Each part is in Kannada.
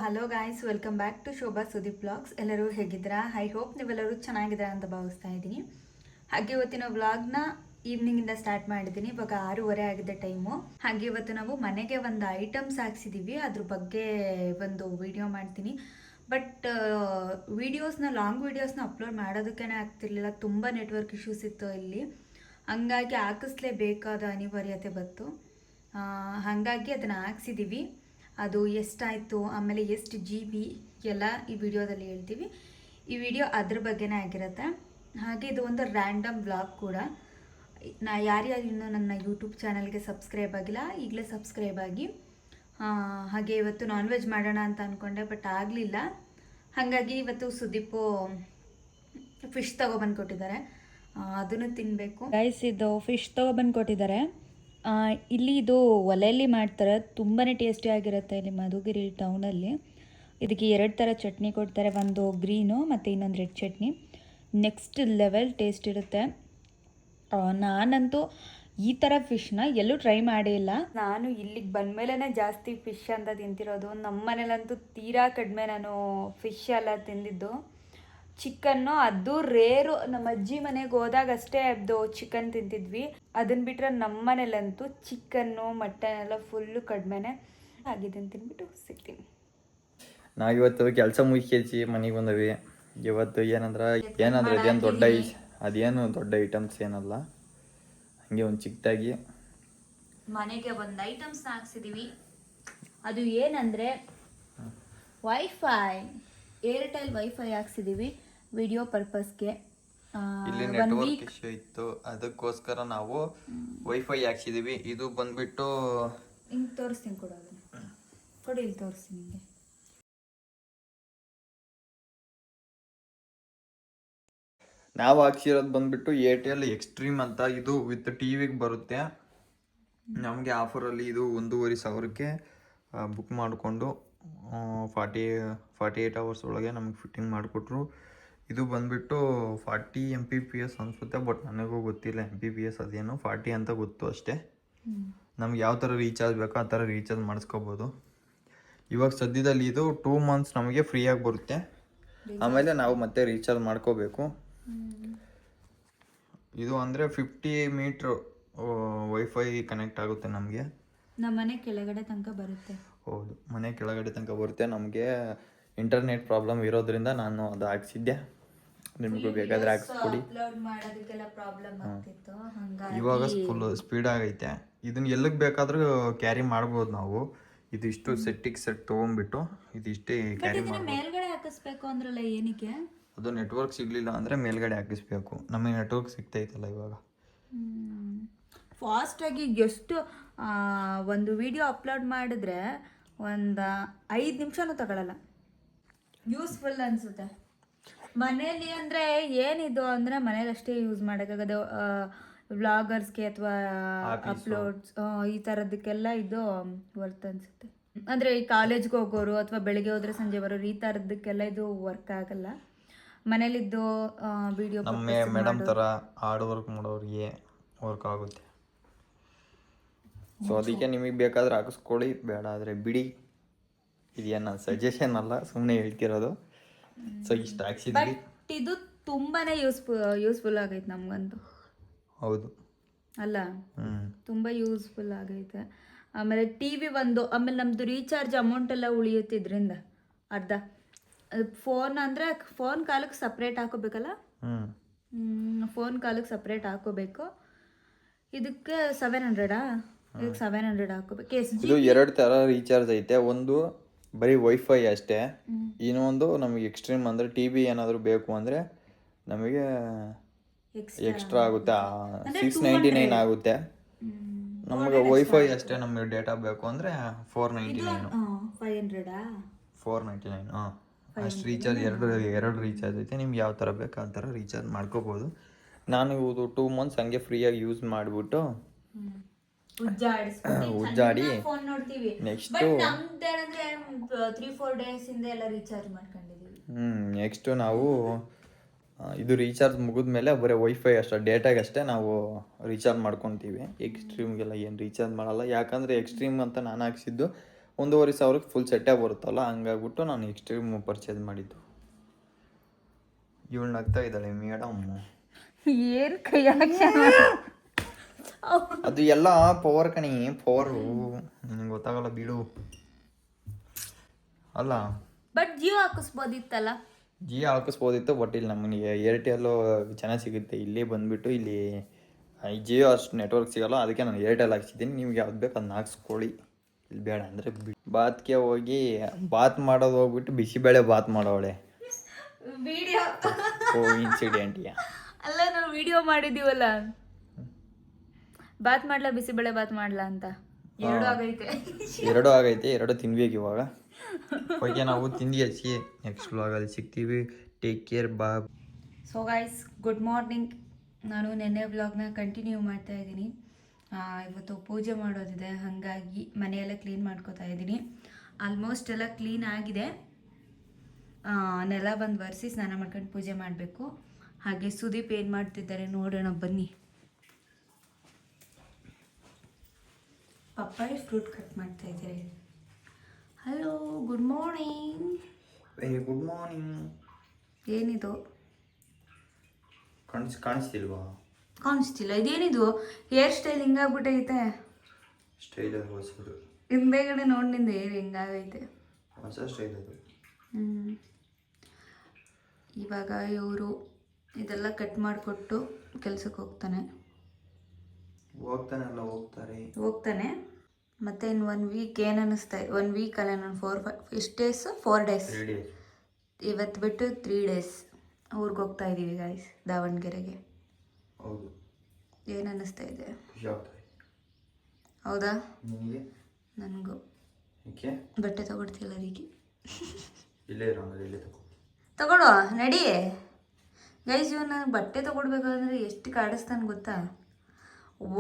Hello guys, welcome back to Shobha Sudeep vlogs. ಎಲ್ಲರೂ ಹೇಗಿದ್ದೀರಾ? ಐ ಹೋಪ್ ನೀವೆಲ್ಲರೂ ಚೆನ್ನಾಗಿದ್ದೀರಾ ಅಂತ ಭಾವಿಸ್ತಾ ಇದ್ದೀನಿ. ಹಾಗೆ ಇವತ್ತಿನ ವ್ಲಾಗ್ನ ಈವ್ನಿಂಗಿಂದ ಸ್ಟಾರ್ಟ್ ಮಾಡಿದ್ದೀನಿ. ಇವಾಗ 6:30 ಆಗಿದೆ ಟೈಮು. ಹಾಗೆ ಇವತ್ತು ನಾವು ಮನೆಗೆ ಒಂದು ಐಟಮ್ಸ್ ಹಾಕ್ಸಿದ್ದೀವಿ, ಅದ್ರ ಬಗ್ಗೆ ಒಂದು ವಿಡಿಯೋ ಮಾಡ್ತೀನಿ. ಬಟ್ ಲಾಂಗ್ ವೀಡಿಯೋಸ್ನ ಅಪ್ಲೋಡ್ ಮಾಡೋದಕ್ಕೇ ಆಗ್ತಿರ್ಲಿಲ್ಲ. ತುಂಬ ನೆಟ್ವರ್ಕ್ ಇಶ್ಯೂಸ್ ಇತ್ತು ಇಲ್ಲಿ. ಹಂಗಾಗಿ ಹಾಕಿಸ್ಲೇಬೇಕಾದ ಅನಿವಾರ್ಯತೆ ಬಂತು. ಹಾಗಾಗಿ ಅದನ್ನು ಹಾಕ್ಸಿದ್ದೀವಿ. ಅದು ಎಷ್ಟಾಯಿತು, ಆಮೇಲೆ ಎಷ್ಟು GB ಎಲ್ಲ ಈ ವಿಡಿಯೋದಲ್ಲಿ ಹೇಳ್ತೀವಿ. ಈ ವಿಡಿಯೋ ಅದ್ರ ಬಗ್ಗೆನೇ ಆಗಿರುತ್ತೆ. ಹಾಗೆ ಇದು ಒಂದು ರ್ಯಾಂಡಮ್ ವ್ಲಾಗ್ ಕೂಡ. ಯಾರ್ಯಾರು ಇನ್ನೂ ನನ್ನ ಯೂಟ್ಯೂಬ್ ಚಾನಲ್ಗೆ ಸಬ್ಸ್ಕ್ರೈಬ್ ಆಗಿಲ್ಲ, ಈಗಲೇ ಸಬ್ಸ್ಕ್ರೈಬ್ ಆಗಿ. ಹಾಗೆ ಇವತ್ತು ನಾನ್ ವೆಜ್ ಮಾಡೋಣ ಅಂತ ಅಂದ್ಕೊಂಡೆ, ಬಟ್ ಆಗಲಿಲ್ಲ. ಹಾಗಾಗಿ ಇವತ್ತು ಸುದೀಪು ಫಿಶ್ ತೊಗೊಬಂದು ಕೊಟ್ಟಿದ್ದಾರೆ, ಅದನ್ನು ತಿನ್ನಬೇಕು. ಗೈಸ್, ಇದು ಫಿಶ್ ತೊಗೊಬಂದು ಕೊಟ್ಟಿದ್ದಾರೆ. ಇಲ್ಲಿ ಇದು ಒಲೆಯಲ್ಲಿ ಮಾಡ್ತಾರೆ, ತುಂಬಾ ಟೇಸ್ಟಿ ಆಗಿರುತ್ತೆ. ಇಲ್ಲಿ ಮಧುಗಿರಿ ಟೌನಲ್ಲಿ ಇದಕ್ಕೆ 2 ಥರ ಚಟ್ನಿ ಕೊಡ್ತಾರೆ, ಒಂದು ಗ್ರೀನು ಮತ್ತು ಇನ್ನೊಂದು red chutney. Next level taste ಇರುತ್ತೆ. ನಾನಂತೂ ಈ ಥರ ಫಿಶ್ನ ಎಲ್ಲೂ ಟ್ರೈ ಮಾಡೇ ಇಲ್ಲ. ನಾನು ಇಲ್ಲಿಗೆ ಬಂದಮೇಲೆ ಜಾಸ್ತಿ ಫಿಶ್ ಅಂತ ತಿಂತಿರೋದು. ನಮ್ಮ ಮನೇಲಂತೂ ತೀರಾ ಕಡಿಮೆ ನಾನು ಫಿಶ್ ಎಲ್ಲ ತಿಂದಿದ್ದು. ಚಿಕನ್ನು ಅದು ರೇರು. ನಮ್ಮ ಅಜ್ಜಿ ಮನೆಗೆ ಹೋದಾಗ ಅಷ್ಟೇ ಅದು ಚಿಕನ್ ತಿಂತಿದ್ವಿ. ಅದನ್ನ ಬಿಟ್ಟರೆ ನಮ್ಮ ಮನೇಲಂತೂ ಚಿಕನ್ನು ಮಟನ್ ಎಲ್ಲ ಫುಲ್ಲು ಕಡಿಮೆನೆ ಆಗಿದ್ದೀನಿ. ತಿಂದ್ಬಿಟ್ಟು ಸಿಗ್ತೀನಿ. ನಾವು ಇವತ್ತು ಕೆಲಸ ಮುಗಿಸಿ ಮನೆಗೆ ಬಂದವಿ. ಇವತ್ತು ಏನಂದ್ರೆ ಅದೇನು ದೊಡ್ಡ ಐಟಮ್ಸ್ ಏನಲ್ಲ, ಹಂಗೆ ಒಂದು ಚಿಕ್ಕದಾಗಿ ಮನೆಗೆ ಒಂದು ಐಟಮ್ಸ್ನ ಹಾಕ್ಸಿದೀವಿ. ಅದು ಏನಂದರೆ ವೈಫೈ, ಏರ್ಟೆಲ್ ವೈಫೈ ಹಾಕ್ಸಿದೀವಿ ವಿಡಿಯೋ ಪರ್ಪಸ್ಗೆ. ಇಲ್ಲಿ ನೆಟ್ವರ್ಕ್ ಇಶ್ಯೂ ಇತ್ತು, ಅದಕ್ಕೋಸ್ಕರ ನಾವು ವೈಫೈ ಹಾಕ್ಸಿದೀವಿ. ಇದು ಬಂದ್ಬಿಟ್ಟು ಹಿಂಗೆ ತೋರಿಸ್ತೀನಿ, ಕೊಡಿ ಇಲ್ಲಿ ತೋರಿಸ್ತೀನಿ ನಿಮಗೆ. ನಾವು ಹಾಕ್ಸಿರೋದು ಬಂದ್ಬಿಟ್ಟು ಏರ್ಟೆಲ್ ಎಕ್ಸ್ಟ್ರೀಮ್ ಅಂತ. ಇದು ವಿತ್ ಟಿವಿಗೆ ಬರುತ್ತೆ. ನಮಗೆ ಆಫರಲ್ಲಿ ಇದು 1,500ಕ್ಕೆ ಬುಕ್ ಮಾಡಿಕೊಂಡು 48 ಅವರ್ಸ್ ಒಳಗೆ ನಮಗೆ ಫಿಟ್ಟಿಂಗ್ ಮಾಡಿಕೊಟ್ರು. ಇದು ಬಂದ್ಬಿಟ್ಟು 40 Mbps ಅನಿಸುತ್ತೆ, ಬಟ್ ನನಗೂ ಗೊತ್ತಿಲ್ಲ Mbps ಅದೇನು. 40 ಅಂತ ಗೊತ್ತು ಅಷ್ಟೇ. ನಮ್ಗೆ ಯಾವ ಥರ ರೀಚಾರ್ಜ್ ಬೇಕೋ ಆ ಥರ ರೀಚಾರ್ಜ್ ಮಾಡಿಸ್ಕೋಬೋದು. ಇವಾಗ ಸದ್ಯದಲ್ಲಿ ಇದು 2 ಮಂತ್ಸ್ ನಮಗೆ ಫ್ರೀಯಾಗಿ ಬರುತ್ತೆ. ಆಮೇಲೆ ನಾವು ಮತ್ತೆ ರೀಚಾರ್ಜ್ ಮಾಡ್ಕೋಬೇಕು. ಇದು ಅಂದರೆ 50 ಮೀಟ್ರ್ ವೈಫೈ ಕನೆಕ್ಟ್ ಆಗುತ್ತೆ ನಮಗೆ. ನಮ್ಮ ಮನೆ ಕೆಳಗಡೆ ತನಕ ಬರುತ್ತೆ. ಹೌದು, ಮನೆ ಕೆಳಗಡೆ ತನಕ ಬರುತ್ತೆ. ನಮಗೆ ಇಂಟರ್ನೆಟ್ ಪ್ರಾಬ್ಲಮ್ ಇರೋದ್ರಿಂದ ನಾನು ಅದು ಹಾಕ್ಸಿದ್ದೆ. ನಿಮಗೂ ಬೇಕಾದರೆ ಹಾಕ್ಸ್ಕೊಡಿ. ಇವಾಗ ಫುಲ್ ಸ್ಪೀಡ್ ಆಗೈತೆ. ಇದನ್ನ ಎಲ್ಲಿಗೆ ಬೇಕಾದರೂ ಕ್ಯಾರಿ ಮಾಡ್ಬೋದು ನಾವು. ಇದಿಷ್ಟು ಸೆಟ್ ತೊಗೊಂಡ್ಬಿಟ್ಟು ಇದಿಷ್ಟೇ ಕ್ಯಾರಿ ಮಾಡ್ಬೋದು. ಮೇಲ್ಗಡೆ ಹಾಕಿಸ್ಬೇಕು ಅಂದ್ರಲ್ಲ, ಏನಕ್ಕೆ? ಅದು ನೆಟ್ವರ್ಕ್ ಸಿಗಲಿಲ್ಲ ಅಂದರೆ ಮೇಲ್ಗಡೆ ಹಾಕಿಸ್ಬೇಕು. ನಮಗೆ ನೆಟ್ವರ್ಕ್ ಸಿಗ್ತೈತಲ್ಲ ಇವಾಗ. ಫಾಸ್ಟಾಗಿ ಎಷ್ಟು ಒಂದು ವಿಡಿಯೋ ಅಪ್ಲೋಡ್ ಮಾಡಿದ್ರೆ ಒಂದು 5 ನಿಮಿಷನೂ ತಗೊಳ್ಳಲ್ಲ. ಯೂಸ್ಫುಲ್ ಅನಿಸುತ್ತೆ. ಮನೇಲಿ ಅಂದರೆ ಏನಿದು ಅಂದರೆ ಮನೇಲಿ ಅಷ್ಟೇ ಯೂಸ್ ಮಾಡೋಕ್ಕಾಗೋದು. ವ್ಲಾಗರ್ಸ್ಗೆ ಅಥವಾ ಅಪ್ಲೋಡ್ಸ್ ಈ ಥರದಕ್ಕೆಲ್ಲ ಇದು ವರ್ತ್ ಅನಿಸುತ್ತೆ. ಅಂದರೆ ಈ ಕಾಲೇಜ್ಗೆ ಹೋಗೋರು ಅಥವಾ ಬೆಳಿಗ್ಗೆ ಹೋದರೆ ಸಂಜೆ ಬರೋರು ಈ ಥರದಕ್ಕೆಲ್ಲ ಇದು ವರ್ಕ್ ಆಗಲ್ಲ. ಮನೇಲಿದ್ದು ವಿಡಿಯೋ ನಮ್ಮ ಮೇಡಮ್ ಥರ ಹಾರ್ಡ್ ವರ್ಕ್ ಮಾಡೋರಿಗೆ ವರ್ಕ್ ಆಗುತ್ತೆ. ಸೊ ಅದಕ್ಕೆ ನಿಮಗೆ ಬೇಕಾದ್ರೆ ಹಾಕಿಸ್ಕೊಳ್ಳಿ, ಬೇಡ ಆದರೆ ಬಿಡಿ. ಇದೇನು ಸಜೆಷನ್ ಅಲ್ಲ, ಸುಮ್ಮನೆ ಹೇಳ್ತಿರೋದು. ಸೊ ಇಷ್ಟು ಹಾಕ್ಸಿದ್ವಿ. ಇದು ತುಂಬಾನೇ ಯೂಸ್ಫುಲ್ ಆಗೈತೆ ನಮಗಂತೂ. ಹೌದು ಅಲ್ಲ, ತುಂಬ ಯೂಸ್ಫುಲ್ ಆಗೈತೆ. ಆಮೇಲೆ TV ಒಂದು, ಆಮೇಲೆ ನಮ್ಮದು ರೀಚಾರ್ಜ್ ಅಮೌಂಟ್ ಎಲ್ಲ ಉಳಿಯುತ್ತಿದ್ರಿಂದ ಅರ್ಧ. ಫೋನ್ ಅಂದರೆ ಫೋನ್ ಕಾಲಕ್ಕೆ ಸಪ್ರೇಟ್ ಹಾಕೋಬೇಕಲ್ಲ. ಫೋನ್ ಕಾಲಕ್ಕೆ ಸಪ್ರೇಟ್ ಹಾಕೋಬೇಕು. ಇದಕ್ಕೆ 700 ಇದಕ್ಕೆ 700 ಹಾಕೋಬೇಕು. ಇದು 2 ಥರ ರೀಚಾರ್ಜ್ ಐತೆ. ಒಂದು ಬರೀ ವೈಫೈ ಅಷ್ಟೇ, ಇನ್ನೊಂದು ನಮಗೆ ಎಕ್ಸ್ಟ್ರೀಮ್ ಅಂದರೆ TV ಏನಾದರೂ ಬೇಕು ಅಂದರೆ ನಮಗೆ ಎಕ್ಸ್ಟ್ರಾ ಆಗುತ್ತೆ. 699 ಆಗುತ್ತೆ. ನಮಗೆ ವೈಫೈ ಅಷ್ಟೇ. ನಮಗೆ ಡೇಟಾ ಬೇಕು ಅಂದರೆ 499. ಅಷ್ಟು ರೀಚಾರ್ಜ್ ಎರಡು ರೀಚಾರ್ಜ್ ಐತೆ. ನಿಮ್ಗೆ ಯಾವ ಥರ ಬೇಕು ಆ ಥರ ರೀಚಾರ್ಜ್ ಮಾಡ್ಕೋಬೋದು. ನಾನು ಇದು 2 ಮಂತ್ಸ್ ಹಂಗೆ ಫ್ರೀಯಾಗಿ ಯೂಸ್ ಮಾಡಿಬಿಟ್ಟು ಉಜ್ಜಾಡಿ ನೆಕ್ಸ್ಟು ನೆಕ್ಸ್ಟು ನಾವು ಇದು ರೀಚಾರ್ಜ್ ಮುಗಿದ್ಮೇಲೆ ಬರೀ ವೈಫೈ ಅಷ್ಟೇ, ಡೇಟಾಗಷ್ಟೇ ನಾವು ರೀಚಾರ್ಜ್ ಮಾಡ್ಕೊತೀವಿ. ಎಕ್ಸ್ಟ್ರೀಮ್ಗೆಲ್ಲ ಏನು ರೀಚಾರ್ಜ್ ಮಾಡಲ್ಲ. ಯಾಕಂದರೆ ಎಕ್ಸ್ಟ್ರೀಮ್ ಅಂತ ನಾನು ಹಾಕ್ಸಿದ್ದು 1,500 ಫುಲ್ ಸೆಟ್ಟೇ ಬರುತ್ತಲ್ಲ, ಹಂಗಾಗ್ಬಿಟ್ಟು ನಾನು ಎಕ್ಸ್ಟ್ರೀಮ್ ಪರ್ಚೇಸ್ ಮಾಡಿದ್ದು. ಇವಳು ನಗ್ತಾ ಇದ್ದಾಳೆ ಮೇಡಮ್. ಏನು ಕೈ ಅದು ಎಲ್ಲ ಪವರ್ ಕಣಿ, ಪವರು ನಿನಗೆ ಗೊತ್ತಾಗಲ್ಲ ಬಿಡು. ಅಲ್ಲ ಬಟ್ ಜಿಯೋ ಹಾಕಿಸ್ಬೋದಿತ್ತಲ್ಲ. ಜಿಯೋ ಹಾಕಿಸ್ಬೋದಿತ್ತು, ಬಟ್ ಇಲ್ಲಿ ನಮಗೆ ಏರ್ಟೆಲ್ಲು ಚೆನ್ನಾಗಿ ಸಿಗುತ್ತೆ. ಇಲ್ಲಿ ಬಂದುಬಿಟ್ಟು ಇಲ್ಲಿ ಜಿಯೋ ಅಷ್ಟು ನೆಟ್ವರ್ಕ್ ಸಿಗೋಲ್ಲ, ಅದಕ್ಕೆ ನಾನು ಏರ್ಟೆಲ್ ಹಾಕ್ಸಿದ್ದೀನಿ. ನಿಮ್ಗೆ ಯಾವ್ದು ಬೇಕು ಅದನ್ನ ಹಾಕ್ಸ್ಕೊಳ್ಳಿ, ಇಲ್ಲಿ ಬೇಡ ಅಂದರೆ ಬಾತ್ಗೆ ಹೋಗಿ ಬಾತ್ ಮಾಡೋದು ಹೋಗ್ಬಿಟ್ಟು ಬಿಸಿಬೇಳೆ ಬಾತ್ ಮಾಡೋಳೆ. ವಿಡಿಯೋ ಇನ್ಸಿಡೆಂಟಿಯಾ ಅಲ್ಲ, ನಾವು ವಿಡಿಯೋ ಮಾಡಿದೀವಲ್ಲ, ಬಾತ್ ಮಾಡ್ಲಾ ಬಿಸಿಬೇಳೆ ಬಾತ್ ಮಾಡ್ಲಾ ಅಂತ. ಎರಡು ಆಗೈತೆ, ಎರಡು ತಿನ್ಬೇಕು ಇವಾಗ. ಓಕೆ, ನಾವು ತಿಂದು ಹಚ್ಚಿ ನೆಕ್ಸ್ಟ್ ವ್ಲಾಗಲ್ಲಿ ಸಿಗ್ತೀವಿ. ಟೇಕ್ ಕೇರ್, ಬಾ. So guys, good morning. ನಾನು ನೆನ್ನೆ ವ್ಲಾಗ್ನ ಕಂಟಿನ್ಯೂ ಮಾಡ್ತಾ ಇದ್ದೀನಿ. ಇವತ್ತು ಪೂಜೆ ಮಾಡೋದಿದೆ, ಹಾಗಾಗಿ ಮನೆಯೆಲ್ಲ ಕ್ಲೀನ್ ಮಾಡ್ಕೋತಾ ಇದ್ದೀನಿ. ಆಲ್ಮೋಸ್ಟ್ ಎಲ್ಲ ಕ್ಲೀನ್ ಆಗಿದೆ. ನೆಲ ಬಂದು ಒರೆಸಿ ಸ್ನಾನ ಮಾಡ್ಕೊಂಡು ಪೂಜೆ ಮಾಡಬೇಕು. ಹಾಗೆ ಸುದೀಪ್ ಏನು ಮಾಡ್ತಿದ್ದಾರೆ ನೋಡೋಣ ಬನ್ನಿ. ಪಪ್ಪಾಯಿ ಫ್ರೂಟ್ ಕಟ್ ಮಾಡ್ತಾ ಇದ್ದಾರೆ. Hello, good morning. Very good morning. ಏನಿದು ಕಾಣಿಸ್ತಿಲ್ವಾ? ಕಾಣಿಸ್ತಿಲ್ಲ. ಇದೇನಿದು ಹೇರ್ ಸ್ಟೈಲ್ ಹಿಂಗಾಗ್ಬಿಟ್ಟೈತೆ. ಸ್ಟೈಲ್ ಅದು ಹೊಸದು, ಹಿಂದೆಗಡೆ ನೋಡಿ ನಿಂದು ಹೇರ್ ಹಿಂಗಾಗೈತೆ. ಹೊಸ ಸ್ಟೈಲ್ ಅದು. ಇವಾಗ ಇವರು ಇದೆಲ್ಲ ಕಟ್ ಮಾಡಿಕೊಟ್ಟು ಕೆಲ್ಸಕ್ಕೆ ಹೋಗ್ತಾನೆ. ಮತ್ತೆ ಇನ್ನು 1 ವೀಕ್ ಏನು ಅನ್ನಿಸ್ತಾ, 1 ವೀಕ್ ಅಲ್ಲ, ನಾನು 4 ಡೇಸ್. ಇವತ್ತು ಬಿಟ್ಟು 3 ಡೇಸ್ ಊರಿಗೆ ಹೋಗ್ತಾ ಇದ್ದೀವಿ ಗಾಯ್ಸ್, ದಾವಣಗೆರೆಗೆ. ಹೌದು. ಏನು ಅನ್ನಿಸ್ತಾ ಇದೆ? ಹೌದಾ? ನನಗೂ ಬಟ್ಟೆ ತಗೊಡ್ತಿಲ್ಲ ಅದಕ್ಕೆ. ತಗೊಳ್ಳೋ ನಡಿ ಗೈಸ್. ಇವ್ ನನಗೆ ಬಟ್ಟೆ ತಗೊಡ್ಬೇಕು ಅಂದರೆ ಎಷ್ಟು ಕಾಡಿಸ್ತಾನೆ ಗೊತ್ತಾ?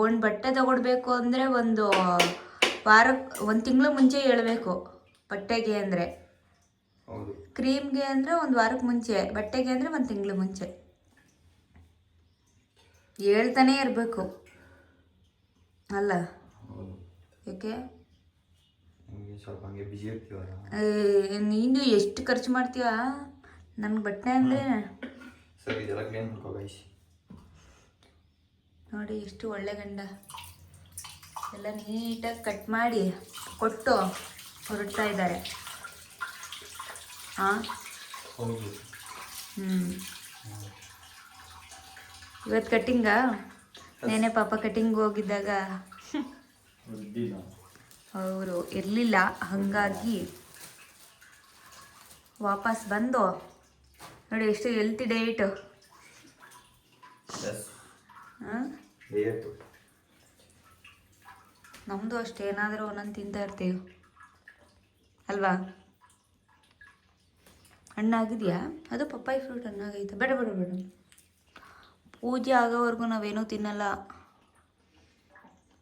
ಒಂದು ಬಟ್ಟೆ ತಗೊಡ್ಬೇಕು ಅಂದರೆ ಒಂದು ವಾರಕ್ಕೆ 1 ತಿಂಗಳು ಮುಂಚೆ ಹೇಳಬೇಕು. ಬಟ್ಟೆಗೆ ಅಂದರೆ, ಕ್ರೀಮ್ಗೆ ಅಂದರೆ 1 ವಾರಕ್ಕೆ ಮುಂಚೆ, ಬಟ್ಟೆಗೆ ಅಂದರೆ 1 ತಿಂಗಳು ಮುಂಚೆ ಹೇಳ್ತಾನೇ ಇರಬೇಕು ಅಲ್ಲ? ಯಾಕೆ ನೀನು ಎಷ್ಟು ಖರ್ಚು ಮಾಡ್ತೀಯ ನನ್ನ ಬಟ್ಟೆ ಅಂದರೆ? ನೋಡಿ ಎಷ್ಟು ಒಳ್ಳೆ ಗಂಡ. ಎಲ್ಲ ನೀಟಾಗಿ ಕಟ್ ಮಾಡಿ ಕೊಟ್ಟು ಹೊರಡ್ತಾ ಇದ್ದಾರೆ. ಹಾಂ, ಇವತ್ತು ಕಟ್ಟಿಂಗಾ? ನೇನೆ ಪಾಪ ಕಟ್ಟಿಂಗ್ ಹೋಗಿದ್ದಾಗ ಅವರು ಇರಲಿಲ್ಲ, ಹಾಗಾಗಿ ವಾಪಸ್ ಬಂದು ನೋಡಿ ಎಷ್ಟು ಹೆಲ್ತಿ ಡಯಟು. ನಮ್ಮದು ಅಷ್ಟೇ, ಏನಾದರೂ ಒಂದೊಂದು ತಿಂತಾ ಇರ್ತೀವಿ ಅಲ್ವಾ? ಹಣ್ಣಾಗಿದೆಯಾ? ಅದು ಪಪ್ಪಾಯಿ ಫ್ರೂಟ್ ಹಣ್ಣಾಗೈತೆ. ಬೇಡ ಬೇಡ ಬೇಡ, ಪೂಜೆ ಆಗೋವರೆಗೂ ನಾವೇನೂ ತಿನ್ನಲ್ಲ.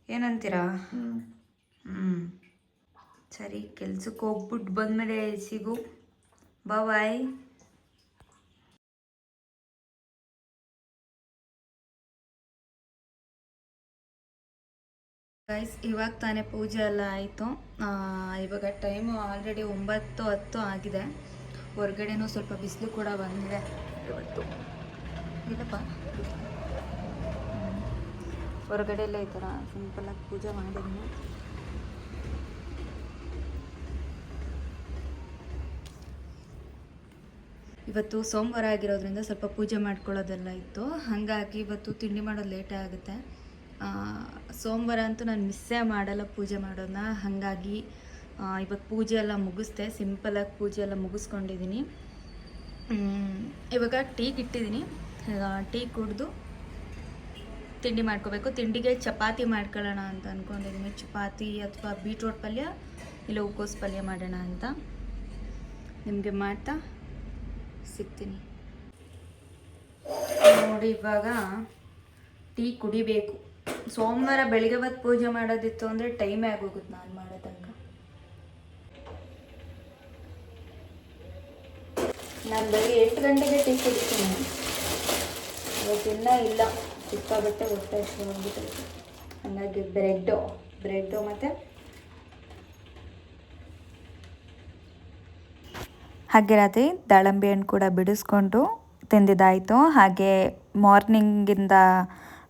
ಏನಂತೀರಾ? ಸರಿ, ಕೆಲ್ಸಕ್ಕೆ ಹೋಗ್ಬಿಟ್ಟು ಬಂದಮೇಲೆ ಸಿಗು. ಬಾಯ್. ಗೈಸ್, ಇವಾಗ ತಾನೇ ಪೂಜೆ ಎಲ್ಲ ಆಯಿತು. ಇವಾಗ ಟೈಮು ಆಲ್ರೆಡಿ 9:10 ಆಗಿದೆ. ಹೊರಗಡೆನೂ ಸ್ವಲ್ಪ ಬಿಸಿಲು ಕೂಡ ಬಂದಿದೆ ಇವತ್ತು. ಇಲ್ಲಪ್ಪ, ಹೊರಗಡೆಯಲ್ಲೇ ಈ ಥರ ಸಿಂಪಲ್ಲಾಗಿ ಪೂಜೆ ಮಾಡಿದ್ದೀನಿ. ಇವತ್ತು ಸೋಮವಾರ ಆಗಿರೋದ್ರಿಂದ ಸ್ವಲ್ಪ ಪೂಜೆ ಮಾಡ್ಕೊಳ್ಳೋದೆಲ್ಲ ಇತ್ತು, ಹಾಗಾಗಿ ಇವತ್ತು ತಿಂಡಿ ಮಾಡೋದು ಲೇಟೇ ಆಗುತ್ತೆ. ಸೋಮವಾರ ಅಂತೂ ನಾನು ಮಿಸ್ಸೇ ಮಾಡಲ್ಲ ಪೂಜೆ ಮಾಡೋದನ್ನ, ಹಾಗಾಗಿ ಇವತ್ತು ಪೂಜೆ ಎಲ್ಲ ಮುಗಿಸ್ದೆ. ಸಿಂಪಲಾಗಿ ಪೂಜೆ ಎಲ್ಲ ಮುಗಿಸ್ಕೊಂಡಿದ್ದೀನಿ. ಇವಾಗ ಟೀಗೆ ಇಟ್ಟಿದ್ದೀನಿ. ಟೀ ಕುಡಿದು ತಿಂಡಿ ಮಾಡ್ಕೋಬೇಕು. ತಿಂಡಿಗೆ ಚಪಾತಿ ಮಾಡ್ಕೊಳ್ಳೋಣ ಅಂತ ಅಂದ್ಕೊಂಡಿದ್ದೀನಿ. ಚಪಾತಿ ಅಥವಾ ಬೀಟ್ರೋಟ್ ಪಲ್ಯ ಇಲ್ಲ ಹೂಕೋಸು ಪಲ್ಯ ಮಾಡೋಣ ಅಂತ. ನಿಮಗೆ ಮಾಡ್ತಾ ಸಿಗ್ತೀನಿ ನೋಡಿ. ಇವಾಗ ಟೀ ಕುಡಿಬೇಕು. ಸೋಮವಾರ ಬೆಳಿಗ್ಗೆ ಹೊತ್ತು ಪೂಜೆ ಮಾಡೋದಿತ್ತು ಅಂದರೆ ಟೈಮೇ ಆಗೋಗುತ್ತೆ ನಾನು ಮಾಡೋ ತನಕ. ನಾನು ಬೆಳಿಗ್ಗೆ 8 ಗಂಟೆಗೆ ಟೀ ಕುಡಿತೀನಿ. ಇವತ್ತಿನ್ನ ಇಲ್ಲ, ಸಿಕ್ಕಾಬಟ್ಟೆ ಹೊಟ್ಟೆ ಹೋಗ್ಬಿಟ್ಟೈತೆ. ಹಾಗಾಗಿ ಬ್ರೆಡ್ಡು ಮತ್ತು ಹಾಗೆ ರಾತ್ರಿ ದಾಳಂಬೆ ಹಣ್ಣು ಕೂಡ ಬಿಡಿಸ್ಕೊಂಡು ತಿಂದಿದ್ದಾಯಿತು. ಹಾಗೆ ಮಾರ್ನಿಂಗಿಂದ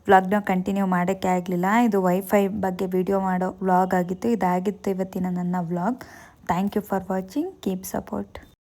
ವ್ಲಾಗ್ನ ಕಂಟಿನ್ಯೂ ಮಾಡೋಕ್ಕೆ ಆಗಲಿಲ್ಲ. ಇದು ವೈಫೈ ಬಗ್ಗೆ ವಿಡಿಯೋ ಮಾಡೋ ವ್ಲಾಗ್ ಆಗಿತ್ತು. ಇದಾಗಿತ್ತು ಇವತ್ತಿನ ನನ್ನ vlog. Thank you for watching. Keep support.